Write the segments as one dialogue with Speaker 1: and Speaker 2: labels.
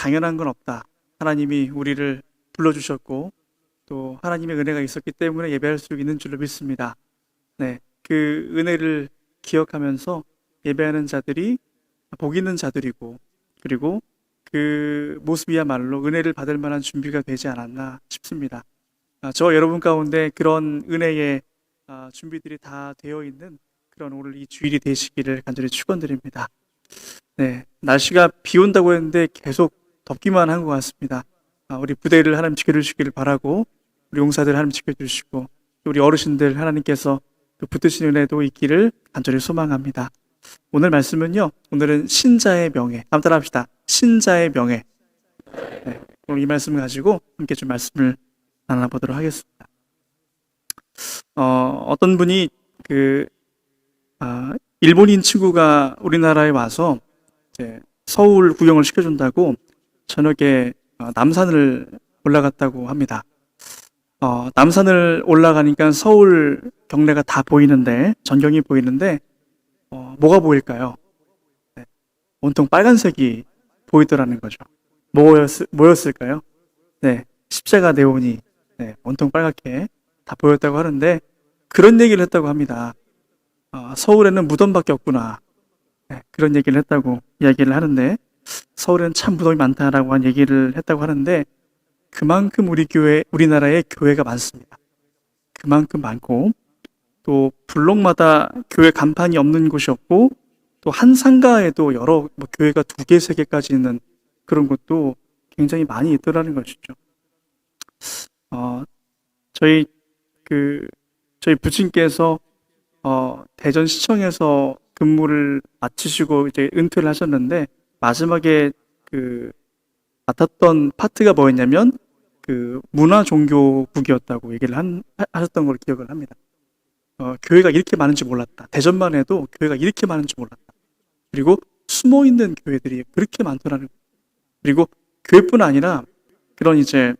Speaker 1: 당연한 건 없다. 하나님이 우리를 불러주셨고 또 하나님의 은혜가 있었기 때문에 예배할 수 있는 줄로 믿습니다. 네, 그 은혜를 기억하면서 예배하는 자들이 복 있는 자들이고, 그리고 그 모습이야말로 은혜를 받을 만한 준비가 되지 않았나 싶습니다. 저 여러분 가운데 그런 은혜의 준비들이 다 되어 있는 그런 오늘 이 주일이 되시기를 간절히 축원드립니다. 네, 날씨가 비 온다고 했는데 계속 덥기만 한 것 같습니다. 우리 부대를 하나님 지켜주시기를 바라고, 우리 용사들 하나님 지켜주시고, 우리 어르신들 하나님께서 그 붙드신 은혜도 있기를 간절히 소망합니다. 오늘 말씀은요, 오늘은 신자의 명예. 한번 따라 합시다. 신자의 명예. 네, 오늘 이 말씀을 가지고 함께 좀 말씀을 나눠보도록 하겠습니다. 어떤 분이 일본인 친구가 우리나라에 와서 이제 서울 구경을 시켜준다고 저녁에 남산을 올라갔다고 합니다. 남산을 올라가니까 서울 경내가 다 보이는데, 전경이 보이는데, 뭐가 보일까요? 네, 온통 빨간색이 보이더라는 거죠. 뭐였을까요? 네, 십자가 네온이 온통 빨갛게 다 보였다고 하는데, 그런 얘기를 했다고 합니다. 서울에는 무덤밖에 없구나. 네, 그런 얘기를 했다고 이야기를 하는데, 서울에는 참 무덤이 많다라고 한 얘기를 했다고 하는데, 그만큼 우리나라에 교회가 많습니다. 그만큼 많고, 또 블록마다 교회 간판이 없는 곳이 없고, 또 한 상가에도 여러 교회가 2개, 3개까지 있는 그런 곳도 굉장히 많이 있더라는 것이죠. 저희 부친께서 대전시청에서 근무를 마치시고 이제 은퇴를 하셨는데, 마지막에 맡았던 파트가 뭐였냐면 문화종교국이었다고 얘기를 하셨던 걸 기억을 합니다. 교회가 이렇게 많은지 몰랐다. 대전만 해도 교회가 이렇게 많은지 몰랐다. 그리고 숨어있는 교회들이 그렇게 많더라는 거예요. 그리고 교회뿐 아니라 그런 이제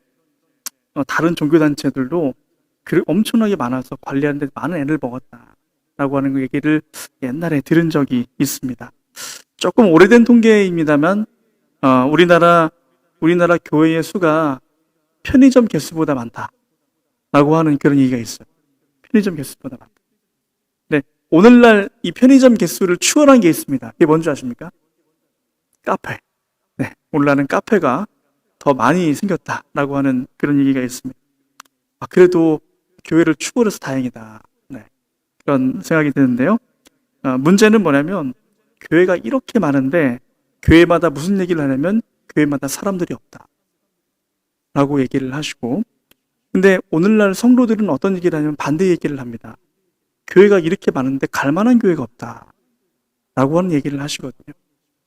Speaker 1: 다른 종교단체들도 엄청나게 많아서 관리하는데 많은 애를 먹었다라고 하는 얘기를 옛날에 들은 적이 있습니다. 조금 오래된 통계입니다만 우리나라 교회의 수가 편의점 개수보다 많다라고 하는 그런 얘기가 있어요. 편의점 개수보다 많다. 네, 오늘날 이 편의점 개수를 추월한 게 있습니다. 그게 뭔지 아십니까? 카페. 네, 오늘날은 카페가 더 많이 생겼다라고 하는 그런 얘기가 있습니다. 그래도 교회를 추월해서 다행이다. 네, 그런 생각이 드는데요. 문제는 뭐냐면 교회가 이렇게 많은데 교회마다 무슨 얘기를 하냐면 교회마다 사람들이 없다 라고 얘기를 하시고, 근데 오늘날 성도들은 어떤 얘기를 하냐면 반대 얘기를 합니다. 교회가 이렇게 많은데 갈 만한 교회가 없다 라고 하는 얘기를 하시거든요.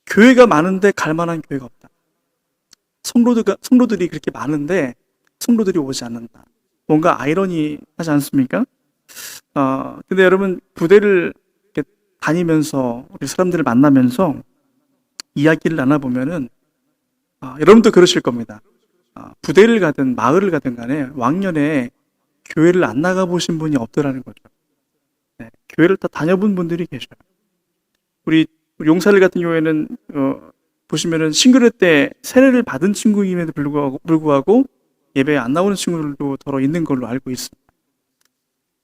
Speaker 1: 교회가 많은데 갈 만한 교회가 없다. 성도들이 그렇게 많은데 성도들이 오지 않는다. 뭔가 아이러니하지 않습니까? 근데 여러분, 부대를 이렇게 다니면서 우리 사람들을 만나면서 이야기를 나눠보면은 여러분도 그러실 겁니다. 부대를 가든 마을을 가든 간에 왕년에 교회를 안 나가보신 분이 없더라는 거죠. 네, 교회를 다 다녀본 분들이 계셔요. 우리 용사들 같은 경우에는 보시면은 싱글회 때 세례를 받은 친구임에도 불구하고 예배에 안 나오는 친구들도 더러 있는 걸로 알고 있습니다.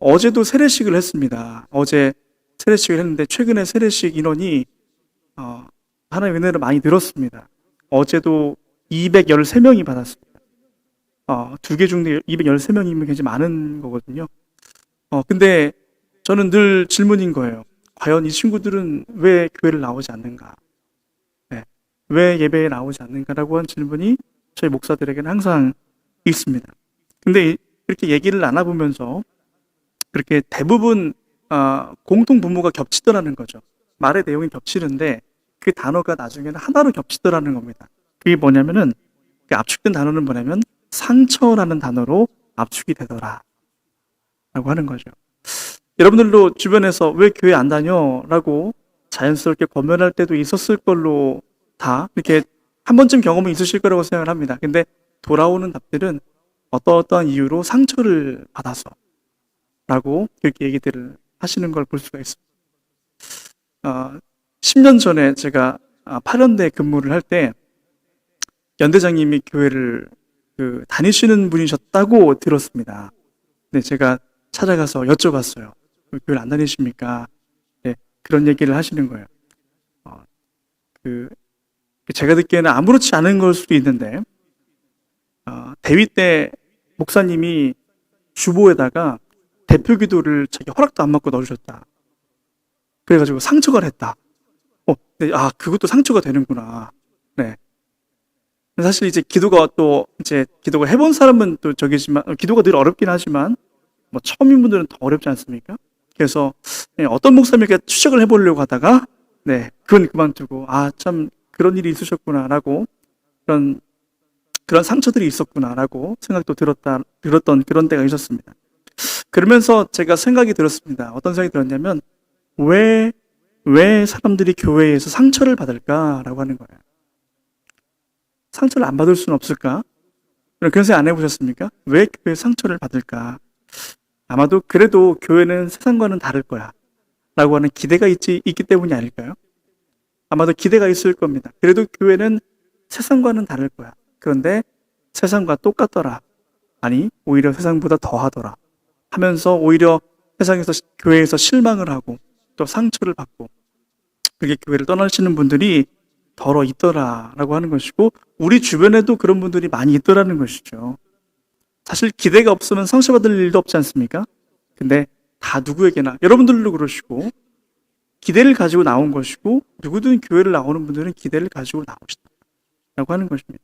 Speaker 1: 어제도 세례식을 했습니다. 어제 세례식을 했는데 최근에 세례식 인원이 하나님의 은혜를 많이 늘었습니다. 어제도 213명이 받았습니다. 2개 중에 213명이면 굉장히 많은 거거든요. 근데 저는 늘 질문인 거예요. 과연 이 친구들은 왜 교회를 나오지 않는가? 네, 왜 예배에 나오지 않는가라고 한 질문이 저희 목사들에게는 항상 있습니다. 근데 이렇게 얘기를 나눠보면서 그렇게 대부분 공통 분모가 겹치더라는 거죠. 말의 내용이 겹치는데 그 단어가 나중에는 하나로 겹치더라는 겁니다. 그게 뭐냐면은, 그 압축된 단어는 뭐냐면 상처라는 단어로 압축이 되더라 라고 하는 거죠. 여러분들도 주변에서 왜 교회 안 다녀? 라고 자연스럽게 권면할 때도 있었을 걸로 다 이렇게 한 번쯤 경험이 있으실 거라고 생각을 합니다. 근데 돌아오는 답들은 어떠한 이유로 상처를 받아서 라고 그렇게 얘기들을 하시는 걸 볼 수가 있습니다. 10년 전에 제가 8연대 근무를 할 때 연대장님이 교회를 다니시는 분이셨다고 들었습니다. 네, 제가 찾아가서 여쭤봤어요. 교회를 안 다니십니까? 네, 그런 얘기를 하시는 거예요. 그 제가 듣기에는 아무렇지 않은 걸 수도 있는데 대위 때 목사님이 주보에다가 대표 기도를 자기 허락도 안 받고 넣어주셨다. 그래가지고 상처가 했다. 네, 그것도 상처가 되는구나. 네. 사실 이제 기도가 해본 사람은 또 저기지만, 기도가 늘 어렵긴 하지만, 뭐 처음인 분들은 더 어렵지 않습니까? 그래서, 네, 어떤 목사님에게 추적을 해보려고 하다가, 네, 그건 그만두고, 참, 그런 일이 있으셨구나라고, 그런 상처들이 있었구나라고 생각도 들었던 그런 때가 있었습니다. 그러면서 제가 생각이 들었습니다. 어떤 생각이 들었냐면, 왜 사람들이 교회에서 상처를 받을까라고 하는 거예요. 상처를 안 받을 수는 없을까? 그런 생각 안 해보셨습니까? 왜 교회에 상처를 받을까? 아마도 그래도 교회는 세상과는 다를 거야 라고 하는 기대가 있기 때문이 아닐까요? 아마도 기대가 있을 겁니다. 그래도 교회는 세상과는 다를 거야. 그런데 세상과 똑같더라. 아니, 오히려 세상보다 더하더라. 하면서 오히려 교회에서 실망을 하고 또 상처를 받고 그게 교회를 떠나시는 분들이 덜어 있더라라고 하는 것이고 우리 주변에도 그런 분들이 많이 있더라는 것이죠. 사실 기대가 없으면 상처받을 일도 없지 않습니까? 근데 다 누구에게나 여러분들도 그러시고 기대를 가지고 나온 것이고 누구든 교회를 나오는 분들은 기대를 가지고 나오시다라고 하는 것입니다.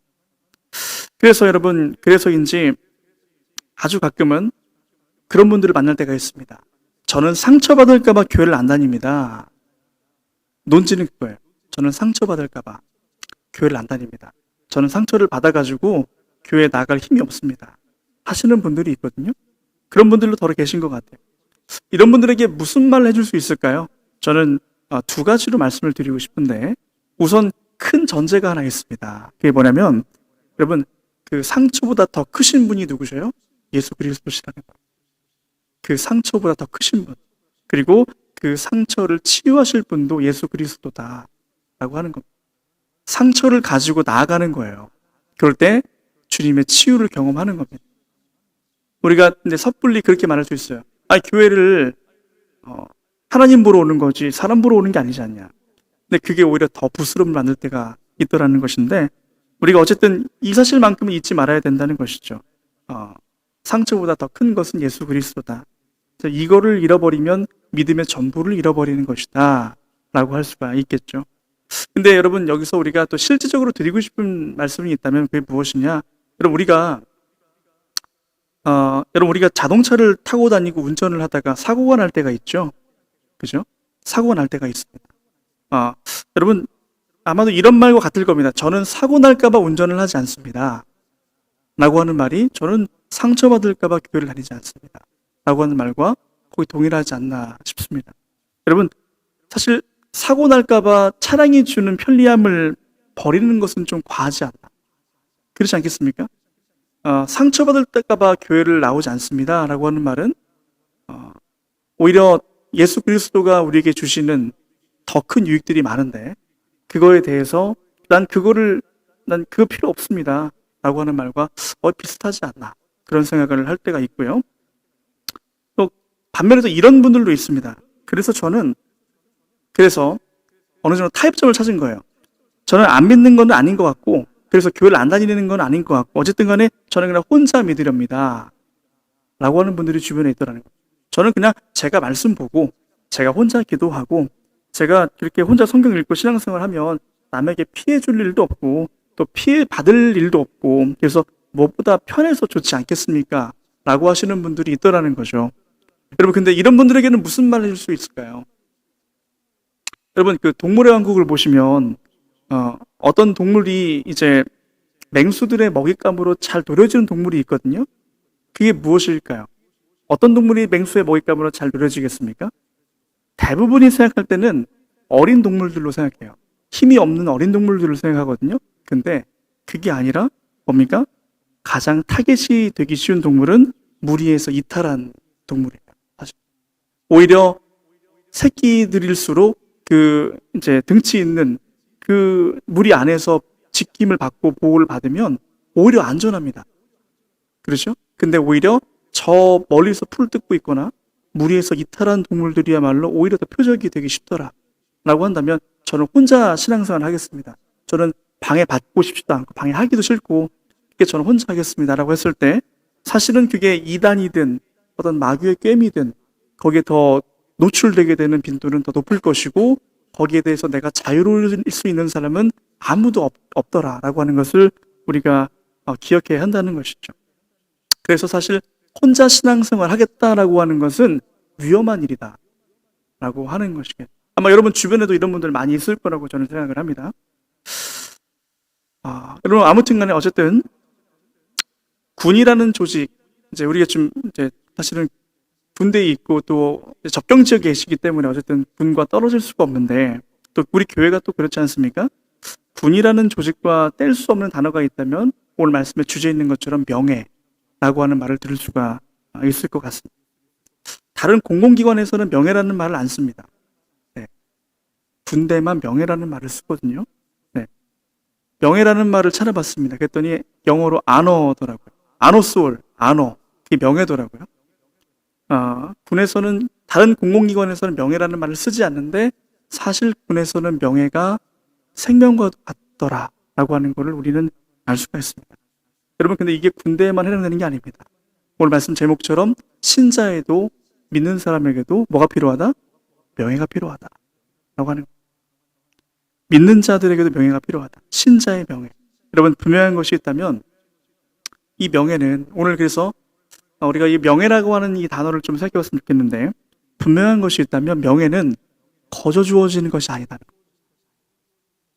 Speaker 1: 그래서 여러분, 그래서인지 아주 가끔은 그런 분들을 만날 때가 있습니다. 저는 상처받을까 봐 교회를 안 다닙니다. 논지는 그거예요. 저는 상처받을까 봐 교회를 안 다닙니다. 저는 상처를 받아가지고 교회에 나갈 힘이 없습니다. 하시는 분들이 있거든요. 그런 분들도 더 계신 것 같아요. 이런 분들에게 무슨 말을 해줄 수 있을까요? 저는 두 가지로 말씀을 드리고 싶은데 우선 큰 전제가 하나 있습니다. 그게 뭐냐면 여러분 그 상처보다 더 크신 분이 누구세요? 예수 그리스도시라는 거예요. 그 상처보다 더 크신 분 그리고 그 상처를 치유하실 분도 예수 그리스도다 라고 하는 겁니다. 상처를 가지고 나아가는 거예요. 그럴 때 주님의 치유를 경험하는 겁니다. 우리가 근데 섣불리 그렇게 말할 수 있어요. 교회를 하나님 보러 오는 거지 사람 보러 오는 게 아니지 않냐. 근데 그게 오히려 더 부스럼을 만들 때가 있더라는 것인데 우리가 어쨌든 이 사실만큼은 잊지 말아야 된다는 것이죠. 상처보다 더 큰 것은 예수 그리스도다. 이거를 잃어버리면 믿음의 전부를 잃어버리는 것이다 라고 할 수가 있겠죠. 근데 여러분 여기서 우리가 또 실질적으로 드리고 싶은 말씀이 있다면 그게 무엇이냐. 여러분 우리가 자동차를 타고 다니고 운전을 하다가 사고가 날 때가 있죠. 그죠? 사고가 날 때가 있습니다. 여러분 아마도 이런 말과 같을 겁니다. 저는 사고 날까 봐 운전을 하지 않습니다. 라고 하는 말이 저는 상처받을까 봐 교회를 다니지 않습니다. 라고 하는 말과 거의 동일하지 않나 싶습니다. 여러분 사실 사고 날까 봐 차량이 주는 편리함을 버리는 것은 좀 과하지 않나. 그렇지 않겠습니까? 상처받을까 봐 교회를 나오지 않습니다. 라고 하는 말은 오히려 예수 그리스도가 우리에게 주시는 더 큰 유익들이 많은데 그거에 대해서 난 그거 필요 없습니다. 라고 하는 말과 비슷하지 않나. 그런 생각을 할 때가 있고요. 또 반면에 또 이런 분들도 있습니다. 그래서 어느 정도 타협점을 찾은 거예요. 저는 안 믿는 건 아닌 것 같고 그래서 교회를 안 다니는 건 아닌 것 같고 어쨌든 간에 저는 그냥 혼자 믿으렵니다. 라고 하는 분들이 주변에 있더라는 거예요. 저는 그냥 제가 말씀 보고 제가 혼자 기도하고 제가 그렇게 혼자 성경 읽고 신앙생활 하면 남에게 피해 줄 일도 없고 또 피해 받을 일도 없고 그래서 무엇보다 편해서 좋지 않겠습니까? 라고 하시는 분들이 있더라는 거죠. 여러분 근데 이런 분들에게는 무슨 말을 해줄 수 있을까요? 여러분 그 동물의 왕국을 보시면 어떤 동물이 이제 맹수들의 먹잇감으로 잘 노려지는 동물이 있거든요. 그게 무엇일까요? 어떤 동물이 맹수의 먹잇감으로 잘 노려지겠습니까? 대부분이 생각할 때는 어린 동물들로 생각해요. 힘이 없는 어린 동물들을 생각하거든요. 근데 그게 아니라 뭡니까? 가장 타겟이 되기 쉬운 동물은 무리에서 이탈한 동물이에요. 사실. 오히려 새끼들일수록 이제 등치 있는 그 무리 안에서 지킴을 받고 보호를 받으면 오히려 안전합니다. 그렇죠? 근데 오히려 저 멀리서 풀을 뜯고 있거나 무리에서 이탈한 동물들이야말로 오히려 더 표적이 되기 쉽더라 라고 한다면 저는 혼자 신앙생활을 하겠습니다. 저는 방해받고 싶지도 않고 방해하기도 싫고 그게 저는 혼자 하겠습니다 라고 했을 때 사실은 그게 이단이든 어떤 마귀의 꾀이든 거기에 더 노출되게 되는 빈도는 더 높을 것이고 거기에 대해서 내가 자유로울 수 있는 사람은 아무도 없더라라고 하는 것을 우리가 기억해야 한다는 것이죠. 그래서 사실 혼자 신앙생활 하겠다라고 하는 것은 위험한 일이다 라고 하는 것이겠죠. 아마 여러분 주변에도 이런 분들 많이 있을 거라고 저는 생각을 합니다. 여러분 아무튼 간에 어쨌든 군이라는 조직, 이제 우리가 좀 이제 사실은 군대에 있고 또 접경 지역에 계시기 때문에 어쨌든 군과 떨어질 수가 없는데 또 우리 교회가 또 그렇지 않습니까? 군이라는 조직과 뗄 수 없는 단어가 있다면 오늘 말씀에 주제 있는 것처럼 명예라고 하는 말을 들을 수가 있을 것 같습니다. 다른 공공기관에서는 명예라는 말을 안 씁니다. 네. 군대만 명예라는 말을 쓰거든요. 네. 명예라는 말을 찾아봤습니다. 그랬더니 영어로 honor더라고요. honor soul, honor. 그게 명예더라고요. 군에서는 다른 공공기관에서는 명예라는 말을 쓰지 않는데 사실 군에서는 명예가 생명과도 같더라라고 하는 것을 우리는 알 수가 있습니다. 여러분 근데 이게 군대에만 해당되는 게 아닙니다. 오늘 말씀 제목처럼 신자에도 믿는 사람에게도 뭐가 필요하다? 명예가 필요하다라고 하는 거예요. 믿는 자들에게도 명예가 필요하다. 신자의 명예. 여러분 분명한 것이 있다면 이 명예는 오늘 그래서 우리가 이 명예라고 하는 이 단어를 좀 살펴봤으면 좋겠는데 분명한 것이 있다면 명예는 거저 주어지는 것이 아니다.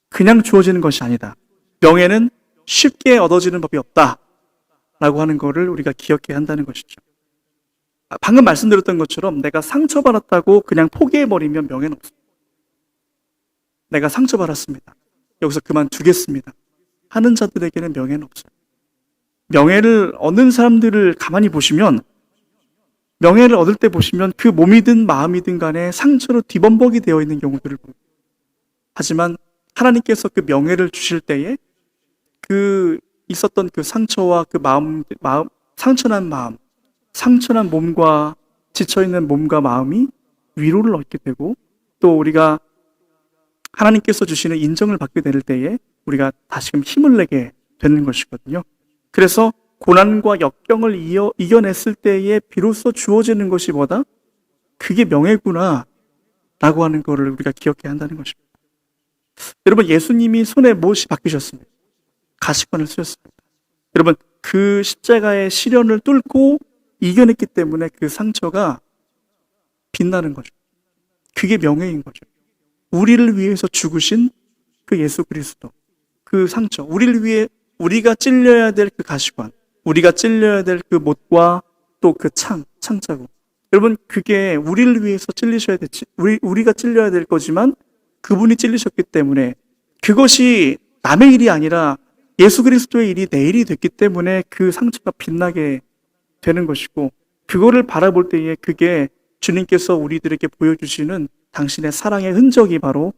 Speaker 1: 그냥 주어지는 것이 아니다. 명예는 쉽게 얻어지는 법이 없다 라고 하는 것을 우리가 기억해야 한다는 것이죠. 방금 말씀드렸던 것처럼 내가 상처받았다고 그냥 포기해버리면 명예는 없습니다. 내가 상처받았습니다. 여기서 그만두겠습니다 하는 자들에게는 명예는 없어요. 명예를 얻는 사람들을 가만히 보시면 명예를 얻을 때 보시면 그 몸이든 마음이든 간에 상처로 뒤범벅이 되어 있는 경우들을 봅니다. 하지만 하나님께서 그 명예를 주실 때에 그 있었던 그 상처와 그 상처난 마음, 상처난 몸과 지쳐있는 몸과 마음이 위로를 얻게 되고 또 우리가 하나님께서 주시는 인정을 받게 될 때에 우리가 다시금 힘을 내게 되는 것이거든요. 그래서 고난과 역경을 이겨냈을 때에 비로소 주어지는 것이 뭐다? 그게 명예구나 라고 하는 것을 우리가 기억해야 한다는 것입니다. 여러분 예수님이 손에 못이 박히셨습니다. 가시관을 쓰셨습니다. 여러분 그 십자가의 시련을 뚫고 이겨냈기 때문에 그 상처가 빛나는 거죠. 그게 명예인 거죠. 우리를 위해서 죽으신 그 예수 그리스도, 그 상처, 우리를 위해 우리가 찔려야 될 그 가시관, 우리가 찔려야 될 그 못과 또 그 창자국. 여러분 그게 우리를 위해서 찔리셔야 됐지. 우리가 찔려야 될 거지만 그분이 찔리셨기 때문에 그것이 남의 일이 아니라 예수 그리스도의 일이 내 일이 됐기 때문에 그 상처가 빛나게 되는 것이고 그거를 바라볼 때에 그게 주님께서 우리들에게 보여주시는 당신의 사랑의 흔적이 바로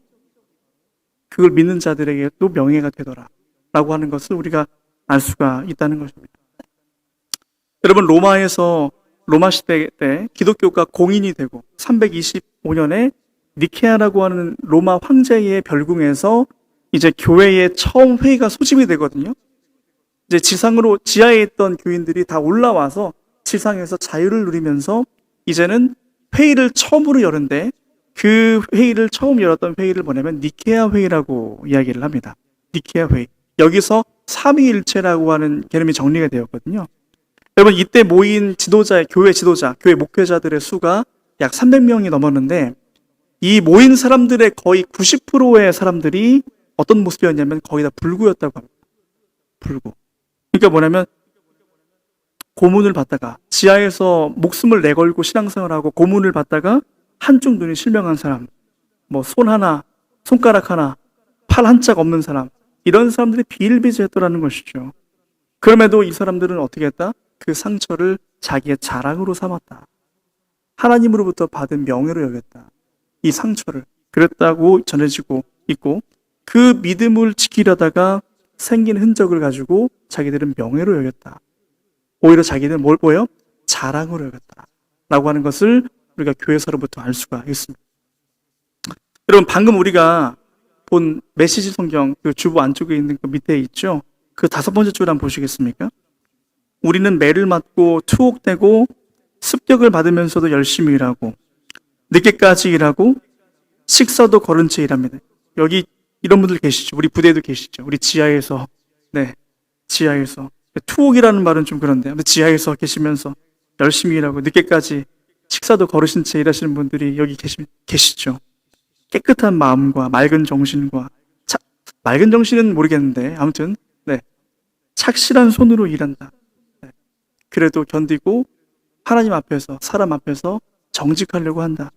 Speaker 1: 그걸 믿는 자들에게 또 명예가 되더라 라고 하는 것을 우리가 알 수가 있다는 것입니다. 여러분 로마 시대 때 기독교가 공인이 되고 325년에 니케아라고 하는 로마 황제의 별궁에서 이제 교회의 처음 회의가 소집이 되거든요. 이제 지하에 있던 교인들이 다 올라와서 지상에서 자유를 누리면서 이제는 회의를 처음으로 여는데 그 회의를 처음 열었던 회의를 뭐냐면 니케아 회의라고 이야기를 합니다. 니케아 회의. 여기서 삼위일체라고 하는 개념이 정리가 되었거든요. 여러분 이때 모인 교회 지도자, 교회 목회자들의 수가 약 300명이 넘었는데 이 모인 사람들의 거의 90%의 사람들이 어떤 모습이었냐면 거의 다 불구였다고 합니다. 불구. 그러니까 뭐냐면 고문을 받다가 지하에서 목숨을 내걸고 신앙생활하고 고문을 받다가 한쪽 눈이 실명한 사람, 뭐 손가락 하나, 팔 한 짝 없는 사람, 이런 사람들이 비일비재했더라는 것이죠. 그럼에도 이 사람들은 어떻게 했다? 그 상처를 자기의 자랑으로 삼았다. 하나님으로부터 받은 명예로 여겼다. 이 상처를 그랬다고 전해지고 있고 그 믿음을 지키려다가 생긴 흔적을 가지고 자기들은 명예로 여겼다. 오히려 자기들은 뭘 보여? 자랑으로 여겼다. 라고 하는 것을 우리가 교회서로부터 알 수가 있습니다. 여러분, 방금 우리가 본 메시지 성경 그 주보 안쪽에 있는 그 밑에 있죠? 그 5번째 줄 한번 보시겠습니까? 우리는 매를 맞고 투옥되고 습격을 받으면서도 열심히 일하고 늦게까지 일하고 식사도 거른 채 일합니다. 여기 이런 분들 계시죠? 우리 부대에도 계시죠? 우리 지하에서 지하에서 투옥이라는 말은 좀 그런데 지하에서 계시면서 열심히 일하고 늦게까지 식사도 거르신 채 일하시는 분들이 여기 계시죠? 깨끗한 마음과 맑은 정신과 맑은 정신은 모르겠는데 아무튼 착실한 손으로 일한다. 그래도 견디고 하나님 앞에서 사람 앞에서 정직하려고 한다.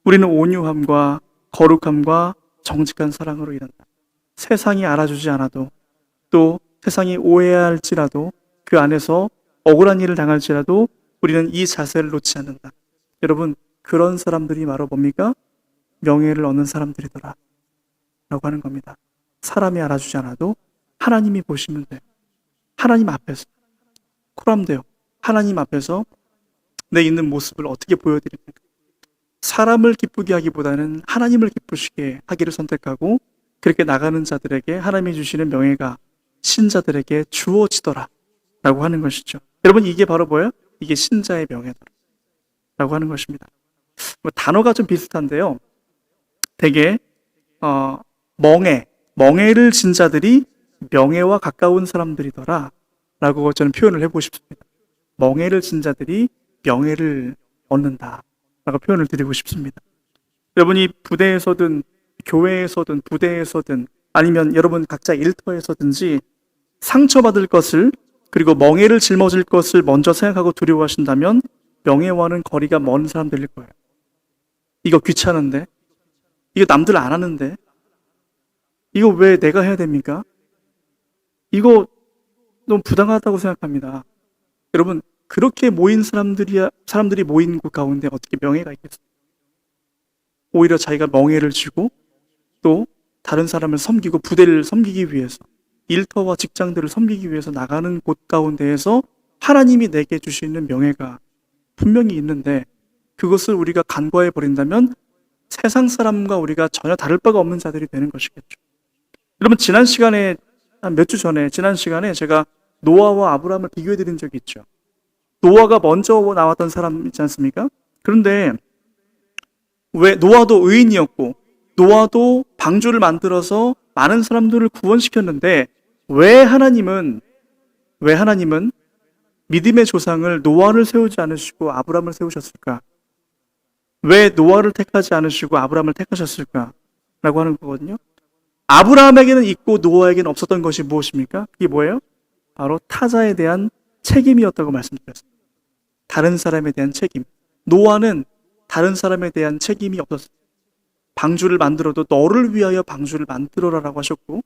Speaker 1: 우리는 온유함과 거룩함과 정직한 사랑으로 일한다. 세상이 알아주지 않아도 또 세상이 오해할지라도 그 안에서 억울한 일을 당할지라도 우리는 이 자세를 놓지 않는다. 여러분, 그런 사람들이 바로 뭡니까? 명예를 얻는 사람들이더라 라고 하는 겁니다. 사람이 알아주지 않아도 하나님이 보시면 돼요. 하나님 앞에서 코람돼요. 하나님 앞에서 내 있는 모습을 어떻게 보여드립니까? 사람을 기쁘게 하기보다는 하나님을 기쁘시게 하기를 선택하고 그렇게 나가는 자들에게 하나님이 주시는 명예가 신자들에게 주어지더라 라고 하는 것이죠. 여러분, 이게 바로 뭐예요? 이게 신자의 명예더라 라고 하는 것입니다. 단어가 좀 비슷한데요. 되게 멍에를 진 자들이 명예와 가까운 사람들이더라 라고 저는 표현을 해보고 싶습니다. 멍에를 진 자들이 명예를 얻는다 라고 표현을 드리고 싶습니다. 여러분이 부대에서든 교회에서든 부대에서든 아니면 여러분 각자 일터에서든지 상처받을 것을 그리고 멍에를 짊어질 것을 먼저 생각하고 두려워하신다면 명예와는 거리가 먼 사람들일 거예요. 이거 귀찮은데? 이거 남들 안 하는데? 이거 왜 내가 해야 됩니까? 이거 너무 부당하다고 생각합니다. 여러분, 그렇게 모인 사람들이 모인 곳 가운데 어떻게 명예가 있겠어요? 오히려 자기가 멍에를 쥐고 또 다른 사람을 섬기고 부대를 섬기기 위해서 일터와 직장들을 섬기기 위해서 나가는 곳 가운데에서 하나님이 내게 주시는 명예가 분명히 있는데 그것을 우리가 간과해 버린다면 세상 사람과 우리가 전혀 다를 바가 없는 자들이 되는 것이겠죠. 여러분, 지난 시간에 제가 노아와 아브라함을 비교해 드린 적이 있죠. 노아가 먼저 나왔던 사람이지 않습니까? 그런데 왜 노아도 의인이었고 노아도 방주를 만들어서 많은 사람들을 구원시켰는데 왜 하나님은 믿음의 조상을 노아를 세우지 않으시고 아브라함을 세우셨을까? 왜 노아를 택하지 않으시고 아브라함을 택하셨을까? 라고 하는 거거든요. 아브라함에게는 있고 노아에게는 없었던 것이 무엇입니까? 그게 뭐예요? 바로 타자에 대한 책임이었다고 말씀드렸습니다. 다른 사람에 대한 책임. 노아는 다른 사람에 대한 책임이 없었어요. 방주를 만들어도 너를 위하여 방주를 만들어라라고 하셨고,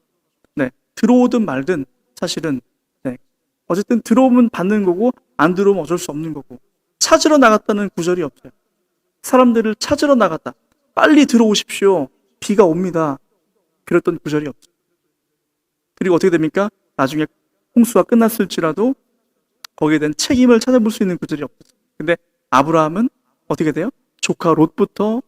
Speaker 1: 들어오든 말든 사실은 어쨌든 들어오면 받는 거고 안 들어오면 어쩔 수 없는 거고 찾으러 나갔다는 구절이 없어요. 사람들을 찾으러 나갔다. 빨리 들어오십시오. 비가 옵니다. 그랬던 구절이 없어요. 그리고 어떻게 됩니까? 나중에 홍수가 끝났을지라도 거기에 대한 책임을 찾아볼 수 있는 구절이 없었어요. 근데 아브라함은 어떻게 돼요? 조카 롯부터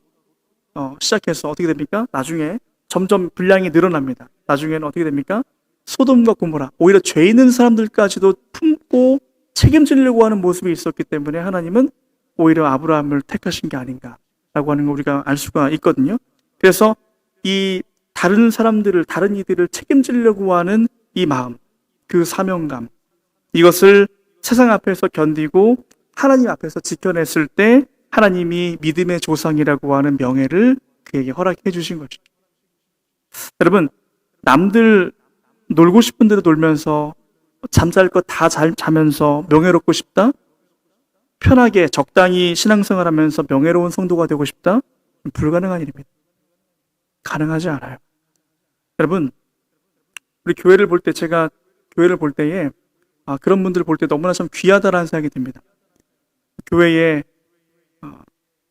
Speaker 1: 시작해서 어떻게 됩니까? 나중에 점점 분량이 늘어납니다. 나중에는 어떻게 됩니까? 소돔과 고모라, 오히려 죄 있는 사람들까지도 품고 책임지려고 하는 모습이 있었기 때문에 하나님은 오히려 아브라함을 택하신 게 아닌가라고 하는 걸 우리가 알 수가 있거든요. 그래서 이 다른 사람들을, 다른 이들을 책임지려고 하는 이 마음, 그 사명감, 이것을 세상 앞에서 견디고 하나님 앞에서 지켜냈을 때 하나님이 믿음의 조상이라고 하는 명예를 그에게 허락해 주신 거죠. 여러분, 남들 놀고 싶은 대로 놀면서 잠잘 거 다 잘 자면서 명예롭고 싶다? 편하게 적당히 신앙생활하면서 명예로운 성도가 되고 싶다? 불가능한 일입니다. 가능하지 않아요. 여러분, 우리 교회를 볼 때, 제가 교회를 볼 때에 그런 분들을 볼 때 너무나 참 귀하다라는 생각이 듭니다. 교회에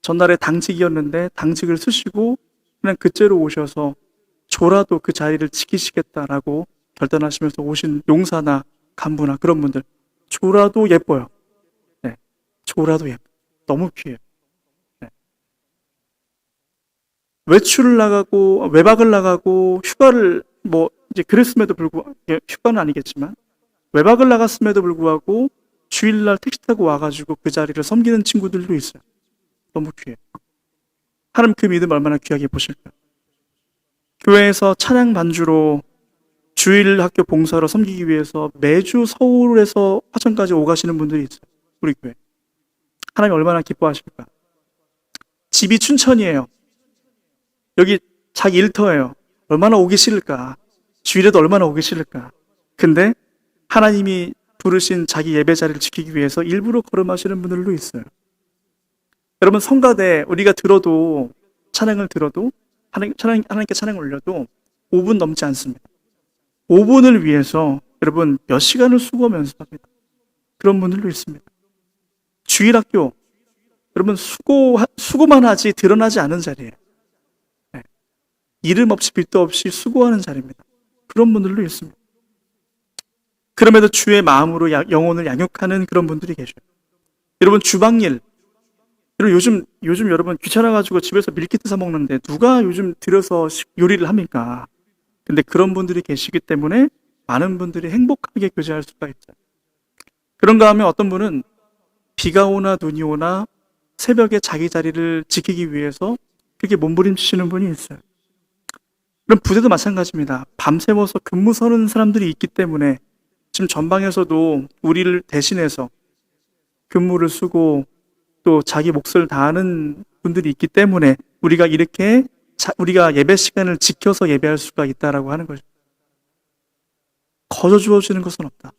Speaker 1: 전날에 당직이었는데 당직을 쓰시고 그냥 그째로 오셔서 조라도 그 자리를 지키시겠다라고 결단하시면서 오신 용사나 간부나 그런 분들, 조라도 예뻐요. 네, 조라도 예뻐. 너무 귀해요. 네. 외박을 나가고 휴가를 이제 그랬음에도 불구하고, 휴가는 아니겠지만 외박을 나갔음에도 불구하고 주일날 택시 타고 와가지고 그 자리를 섬기는 친구들도 있어요. 너무 귀해요. 하나님 그 믿음 얼마나 귀하게 보실까요? 교회에서 찬양 반주로 주일 학교 봉사로 섬기기 위해서 매주 서울에서 화천까지 오가시는 분들이 있어요. 우리 교회. 하나님 얼마나 기뻐하실까? 집이 춘천이에요. 여기 자기 일터예요. 얼마나 오기 싫을까? 주일에도 얼마나 오기 싫을까? 근데 하나님이 부르신 자기 예배 자리를 지키기 위해서 일부러 걸음하시는 분들도 있어요. 여러분, 성가대 우리가 들어도, 찬양을 들어도, 하나님께 찬양을 올려도 5분 넘지 않습니다. 5분을 위해서 여러분 몇 시간을 수고하면서 합니다. 그런 분들도 있습니다. 주일학교, 여러분 수고만 하지 드러나지 않은 자리예요. 네. 이름 없이 빛도 없이 수고하는 자리입니다. 그런 분들도 있습니다. 그럼에도 주의 마음으로 영혼을 양육하는 그런 분들이 계셔요. 여러분 주방일, 여러분 요즘 여러분 귀찮아가지고 집에서 밀키트 사 먹는데 누가 요즘 들여서 요리를 합니까? 근데 그런 분들이 계시기 때문에 많은 분들이 행복하게 교제할 수가 있죠. 그런가 하면 어떤 분은 비가 오나 눈이 오나 새벽에 자기 자리를 지키기 위해서 그렇게 몸부림치시는 분이 있어요. 그럼 부대도 마찬가지입니다. 밤새워서 근무 서는 사람들이 있기 때문에 지금 전방에서도 우리를 대신해서 근무를 쓰고 또 자기 몫을 다하는 분들이 있기 때문에 우리가 이렇게 우리가 예배 시간을 지켜서 예배할 수가 있다라고 하는 거죠. 거저 주어지는 것은 없다.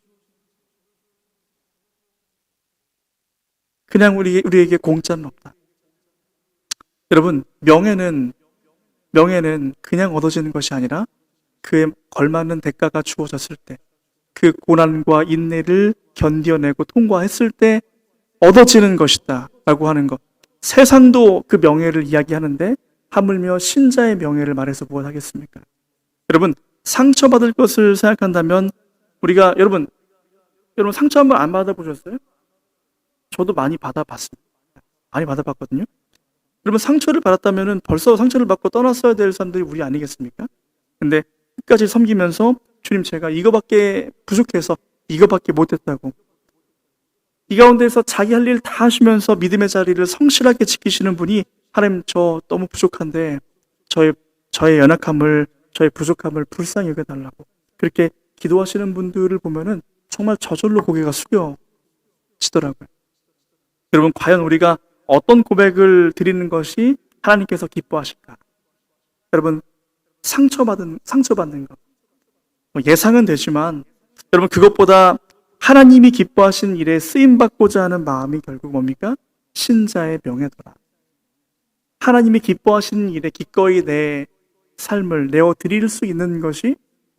Speaker 1: 그냥 우리에게 공짜는 없다. 여러분, 명예는 그냥 얻어지는 것이 아니라 그에 걸맞는 대가가 주어졌을 때, 그 고난과 인내를 견뎌내고 통과했을 때 얻어지는 것이다 라고 하는 것. 세상도 그 명예를 이야기하는데 하물며 신자의 명예를 말해서 무엇 하겠습니까? 여러분, 상처받을 것을 생각한다면 우리가 여러분 상처 한번 안 받아보셨어요? 저도 많이 받아봤습니다. 많이 받아봤거든요. 여러분, 상처를 받았다면 벌써 상처를 받고 떠났어야 될 사람들이 우리 아니겠습니까? 근데 끝까지 섬기면서 주님, 제가 이거밖에 부족해서 이거밖에 못했다고, 이 가운데서 자기 할 일 다 하시면서 믿음의 자리를 성실하게 지키시는 분이, 하나님 저 너무 부족한데 저의 연약함을, 저의 부족함을 불쌍히 여겨달라고 그렇게 기도하시는 분들을 보면은 정말 저절로 고개가 숙여지더라고요. 여러분, 과연 우리가 어떤 고백을 드리는 것이 하나님께서 기뻐하실까? 여러분, 상처받는 것 예상은 되지만 여러분, 그것보다 하나님이 기뻐하신 일에 쓰임받고자 하는 마음이 결국 뭡니까? 신자의 명예더라. 하나님이 기뻐하시는 일에 기꺼이 내 삶을 내어드릴 수 있는 것이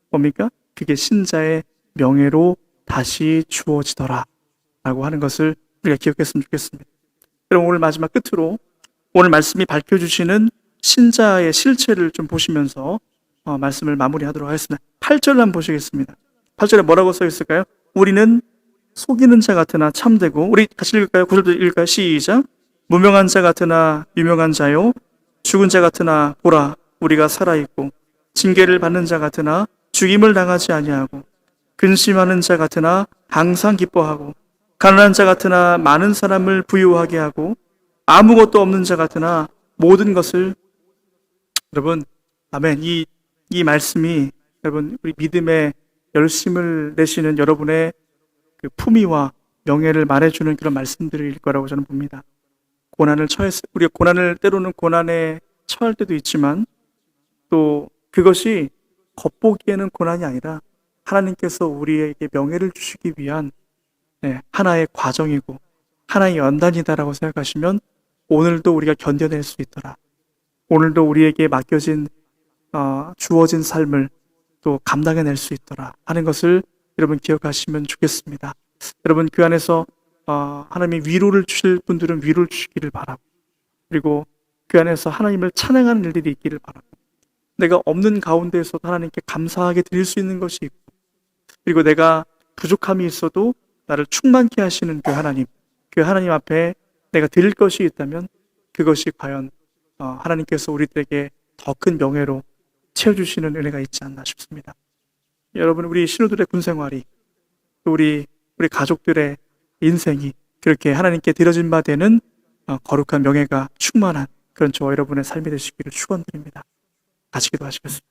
Speaker 1: 뭡니까? 그게 신자의 명예로 다시 주어지더라 라고 하는 것을 우리가 기억했으면 좋겠습니다. 그럼 오늘 마지막 끝으로 오늘 말씀이 밝혀주시는 신자의 실체를 좀 보시면서 말씀을 마무리하도록 하겠습니다. 8절 한번 보시겠습니다. 8절에 뭐라고 써 있을까요? 우리는 속이는 자 같으나 참되고, 우리 같이 읽을까요? 9절도 읽을까요? 시작. 무명한 자 같으나 유명한 자요, 죽은 자 같으나 보라 우리가 살아있고, 징계를 받는 자 같으나 죽임을 당하지 아니하고, 근심하는 자 같으나 항상 기뻐하고, 가난한 자 같으나 많은 사람을 부유하게 하고, 아무것도 없는 자 같으나 모든 것을, 여러분, 아멘. 이 말씀이 여러분 우리 믿음의 열심을 내시는 여러분의 그 품위와 명예를 말해주는 그런 말씀들일 거라고 저는 봅니다. 우리가 고난을, 때로는 고난에 처할 때도 있지만 또 그것이 겉보기에는 고난이 아니라 하나님께서 우리에게 명예를 주시기 위한 하나의 과정이고 하나의 연단이다라고 생각하시면 오늘도 우리가 견뎌낼 수 있더라. 오늘도 우리에게 맡겨진 주어진 삶을 또 감당해낼 수 있더라 하는 것을 여러분 기억하시면 좋겠습니다. 여러분, 그 안에서 하나님이 위로를 주실 분들은 위로를 주시기를 바라고, 그리고 그 안에서 하나님을 찬양하는 일들이 있기를 바라고, 내가 없는 가운데에서도 하나님께 감사하게 드릴 수 있는 것이 있고, 그리고 내가 부족함이 있어도 나를 충만케 하시는 그 하나님 앞에 내가 드릴 것이 있다면 그것이 과연 하나님께서 우리들에게 더 큰 명예로 채워주시는 은혜가 있지 않나 싶습니다. 여러분, 우리 신우들의 군생활이, 또 우리 가족들의 인생이 그렇게 하나님께 드려진 바 되는 거룩한 명예가 충만한 그런 저와 여러분의 삶이 되시기를 축원드립니다. 같이 기도하시겠습니다.